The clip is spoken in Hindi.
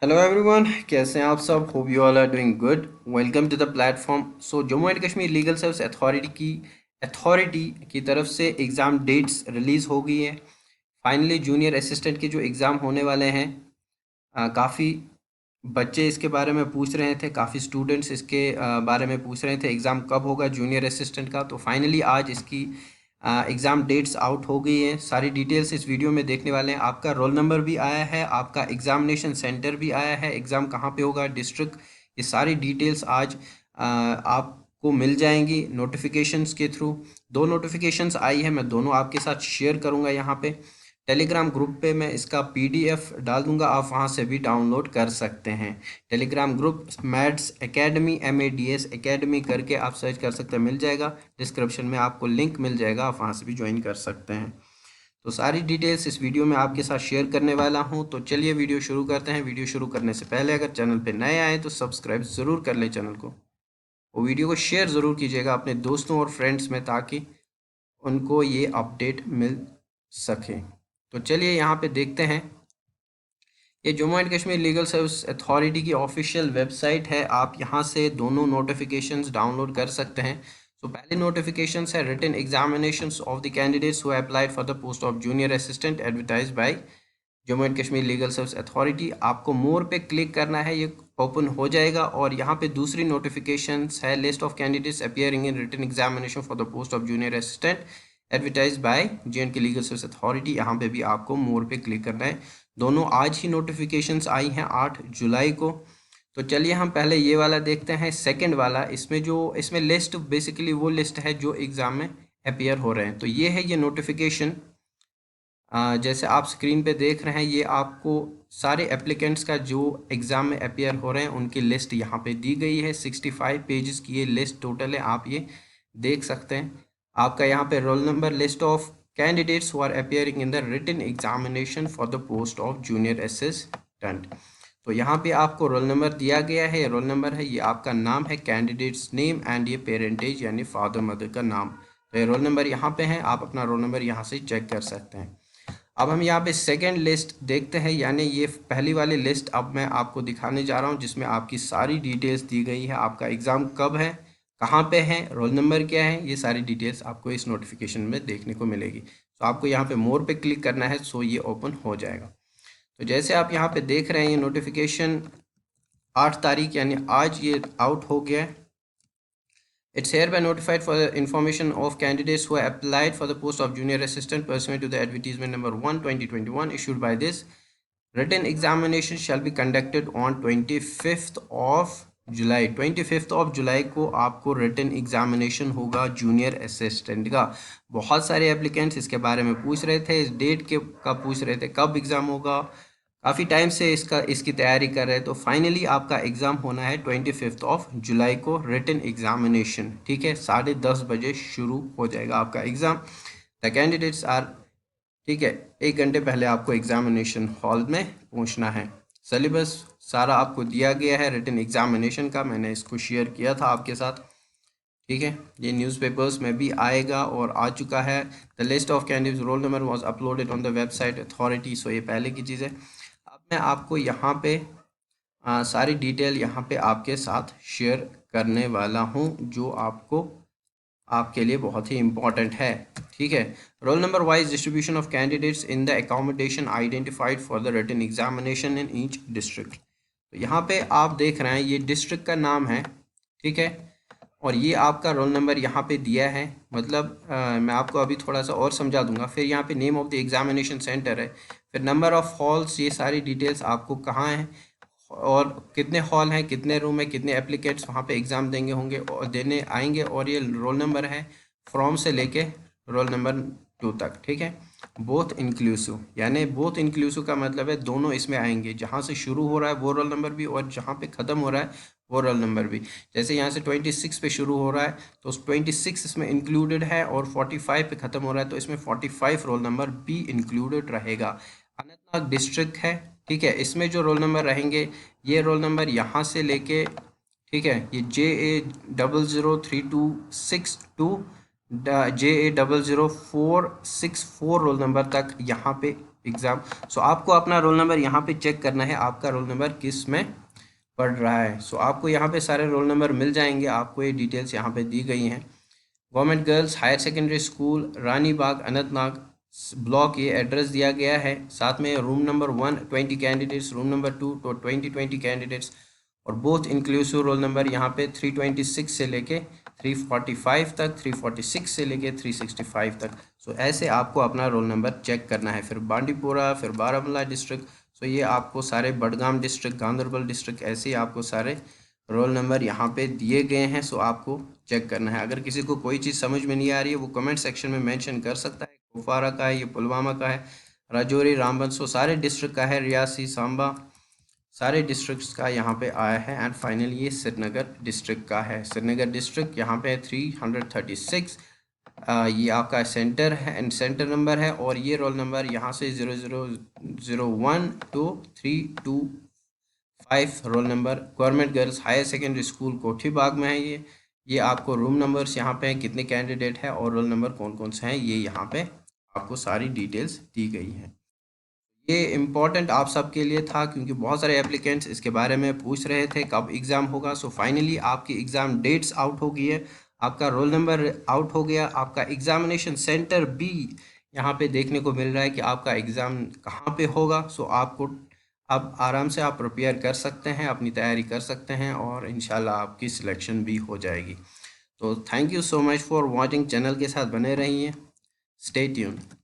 हेलो एवरीवन, कैसे हैं आप सब? Hope you all are doing good. Welcome to the platform. So Jammu and Kashmir legal service authority की तरफ से एग्ज़ाम डेट्स रिलीज़ हो गई है। फाइनली जूनियर असिस्टेंट के जो एग्ज़ाम होने वाले हैं, काफ़ी बच्चे इसके बारे में पूछ रहे थे, काफ़ी स्टूडेंट्स इसके बारे में पूछ रहे थे एग्ज़ाम कब होगा जूनियर असिस्टेंट का। तो फाइनली आज इसकी एग्ज़ाम डेट्स आउट हो गई हैं। सारी डिटेल्स इस वीडियो में देखने वाले हैं। आपका रोल नंबर भी आया है, आपका एग्ज़ामिनेशन सेंटर भी आया है, एग्ज़ाम कहाँ पे होगा, डिस्ट्रिक्ट, ये सारी डिटेल्स आज आपको मिल जाएंगी नोटिफिकेशंस के थ्रू। दो नोटिफिकेशंस आई है, मैं दोनों आपके साथ शेयर करूँगा यहाँ पे। टेलीग्राम ग्रुप पे मैं इसका पीडीएफ डाल दूंगा, आप वहाँ से भी डाउनलोड कर सकते हैं। Telegram group maths academy MADS academy करके आप सर्च कर सकते हैं, मिल जाएगा। डिस्क्रिप्शन में आपको लिंक मिल जाएगा, आप वहाँ से भी ज्वाइन कर सकते हैं। तो सारी डिटेल्स इस वीडियो में आपके साथ शेयर करने वाला हूँ। तो चलिए वीडियो शुरू करते हैं। वीडियो शुरू करने से पहले अगर चैनल पर नए आए तो सब्सक्राइब ज़रूर कर लें चैनल को, और वीडियो को शेयर ज़रूर कीजिएगा अपने दोस्तों और फ्रेंड्स में, ताकि उनको ये अपडेट मिल सके। तो चलिए यहाँ पे देखते हैं। ये Jammu and Kashmir legal service authority की ऑफिशियल वेबसाइट है, आप यहाँ से दोनों नोटिफिकेशंस डाउनलोड कर सकते हैं। तो पहले नोटिफिकेशंस है written examinations of the candidates who applied for the post of junior assistant advertise by Jammu and Kashmir legal service authority. आपको मोर पे क्लिक करना है, ये ओपन हो जाएगा और यहाँ पे दूसरी नोटिफिकेशंस है list of candidates appearing in written examination for the post of junior assistant advertise by JNK legal service authority. यहाँ पे भी आपको मोर पे क्लिक करना है। दोनों आज ही नोटिफिकेशंस आई हैं 8 जुलाई को। तो चलिए हम पहले ये वाला देखते हैं, सेकंड वाला। इसमें लिस्ट बेसिकली वो लिस्ट है जो एग्ज़ाम में अपियर हो रहे हैं। तो ये है ये नोटिफिकेशन, जैसे आप स्क्रीन पे देख रहे हैं, ये आपको सारे एप्लीकेंट्स का जो एग्ज़ाम में अपियर हो रहे हैं उनकी लिस्ट यहाँ पे दी गई है। 65 पेजेस की ये लिस्ट टोटल है, आप ये देख सकते हैं। आपका यहाँ पे roll number, list of candidates who are appearing in the written examination for the post of junior assistant. तो यहाँ पे आपको रोल नंबर दिया गया है, रोल नंबर है, ये आपका नाम है, कैंडिडेट्स नेम एंड ये पेरेंटेज यानी फादर मदर का नाम। तो ये रोल नंबर यहाँ पे है, आप अपना रोल नंबर यहाँ से चेक कर सकते हैं। अब हम यहाँ पे सेकंड लिस्ट देखते हैं, यानी ये पहली वाली लिस्ट अब मैं आपको दिखाने जा रहा हूँ, जिसमें आपकी सारी डिटेल्स दी गई है। आपका एग्ज़ाम कब है, कहाँ पे है, रोल नंबर क्या है, ये सारी डिटेल्स आपको इस नोटिफिकेशन में देखने को मिलेगी। तो आपको यहाँ पे मोर पे क्लिक करना है, सो ये ओपन हो जाएगा। तो जैसे आप यहाँ पे देख रहे हैं, ये नोटिफिकेशन 8 तारीख यानी आज ये आउट हो गया है। It's hereby notified for the information of candidates who have applied for the post of junior assistant pursuant to the advertisement number 1/2021 issued by this. Written examination shall be conducted on 25th of July. 25th of July को आपको रिटन एग्जामिनेशन होगा जूनियर असिस्टेंट का। बहुत सारे एप्लीकेंट्स इसके बारे में पूछ रहे थे, इस डेट के कब पूछ रहे थे, कब एग्ज़ाम होगा, काफ़ी टाइम से इसकी तैयारी कर रहे हैं। तो फाइनली आपका एग्ज़ाम होना है 25th ऑफ जुलाई को, रिटन एग्ज़ामिनेशन, ठीक है। 10:30 बजे शुरू हो जाएगा आपका एग्ज़ाम। द कैंडिडेट्स आर, ठीक है, 1 घंटे पहले आपको एग्ज़ामिनेशन हॉल में पहुंचना है। सिलेबस सारा आपको दिया गया है रिटन एग्ज़ामिनेशन का, मैंने इसको शेयर किया था आपके साथ, ठीक है। ये न्यूज़पेपर्स में भी आएगा और आ चुका है। The list of candidates roll number was uploaded on the website authority. So ये पहले की चीज़ है। अब मैं आपको यहाँ पे सारी डिटेल यहाँ पे आपके साथ शेयर करने वाला हूँ, जो आपके लिए बहुत ही इम्पॉर्टेंट है, ठीक है। Roll number wise distribution of candidates in the accommodation identified for the written examination in each district. तो यहाँ पे आप देख रहे हैं ये डिस्ट्रिक्ट का नाम है, ठीक है, और ये आपका रोल नंबर यहाँ पे दिया है। मतलब मैं आपको अभी थोड़ा सा और समझा दूंगा। फिर यहाँ पे name of the examination centre है, फिर नंबर ऑफ हॉल्स, ये सारी डिटेल्स आपको कहाँ है और कितने हॉल हैं, कितने रूम है, कितने एप्लीकेंट्स वहाँ पे एग्ज़ाम देंगे होंगे और देने आएंगे, और ये रोल नंबर है फ्रॉम से लेके रोल नंबर 2 तक, ठीक है। बोथ इंक्लूसिव, यानी बोथ इंक्लूसिव का मतलब है दोनों इसमें आएंगे, जहाँ से शुरू हो रहा है वो रोल नंबर भी और जहाँ पे ख़त्म हो रहा है वो रोल नंबर भी। जैसे यहाँ से 26 पे शुरू हो रहा है तो उस 26 इसमें इंक्लूडेड है, और 45 पे ख़त्म हो रहा है तो इसमें 45 रोल नंबर भी इंक्लूडेड रहेगा। अनंतनाग डिस्ट्रिक्ट है, ठीक है, इसमें जो रोल नंबर रहेंगे, ये रोल नंबर यहाँ से लेके, ठीक है, ये JA003262 JA00464 रोल नंबर तक यहाँ पे एग्ज़ाम। सो आपको अपना रोल नंबर यहाँ पे चेक करना है, आपका रोल नंबर किस में पढ़ रहा है। सो आपको यहाँ पे सारे रोल नंबर मिल जाएंगे, आपको ये डिटेल्स यहाँ पे दी गई हैं। Government girls higher secondary school Rani Bagh Anantnag block, ये एड्रेस दिया गया है। साथ में room number 1 20 candidates, room number 2 तो 20 कैंडिडेट्स, और बोथ इंक्लूसिव रोल नंबर यहाँ पे 326 से लेके 345 तक, 346 से लेके 365 तक। सो ऐसे आपको अपना रोल नंबर चेक करना है। फिर बांडीपुरा, फिर बारामूला डिस्ट्रिक्ट, सो ये आपको सारे बडगाम डिस्ट्रिक्ट, गांधरबल डिस्ट्रिक्ट, ऐसे ही आपको सारे रोल नंबर यहाँ पे दिए गए हैं। सो आपको चेक करना है। अगर किसी को कोई चीज़ समझ में नहीं आ रही है वो कमेंट सेक्शन में मेंशन कर सकता है। कुपवारा का है, ये पुलवामा का है, राजौरी, रामबन, सो सारे डिस्ट्रिक्ट का है, रियासी, सांबा, सारे डिस्ट्रिक्ट्स का यहाँ पे आया है। एंड फाइनली ये श्रीनगर डिस्ट्रिक्ट का है। श्रीनगर डिस्ट्रिक्ट यहाँ पे 336, ये आपका सेंटर है एंड सेंटर नंबर है। और ये रोल नंबर यहाँ से 0001 to 325 roll number government girls higher secondary school Kothi Bagh में है। ये आपको रूम नंबर्स यहाँ पे हैं, कितने कैंडिडेट हैं और रोल नंबर कौन कौन से हैं, ये यहाँ पे आपको सारी डिटेल्स दी गई हैं। ये इम्पॉर्टेंट आप सबके लिए था क्योंकि बहुत सारे एप्लीकेंट्स इसके बारे में पूछ रहे थे कब एग्ज़ाम होगा। सो फाइनली आपकी एग्ज़ाम डेट्स आउट हो गई है, आपका रोल नंबर आउट हो गया, आपका एग्ज़ामिनेशन सेंटर भी यहाँ पे देखने को मिल रहा है कि आपका एग्ज़ाम कहाँ पे होगा। सो आपको अब आराम से आप प्रिपेयर कर सकते हैं, अपनी तैयारी कर सकते हैं और इंशाल्लाह आपकी सिलेक्शन भी हो जाएगी। तो thank you so much for watching, channel के साथ बने रहिए, स्टे ट्यून्ड।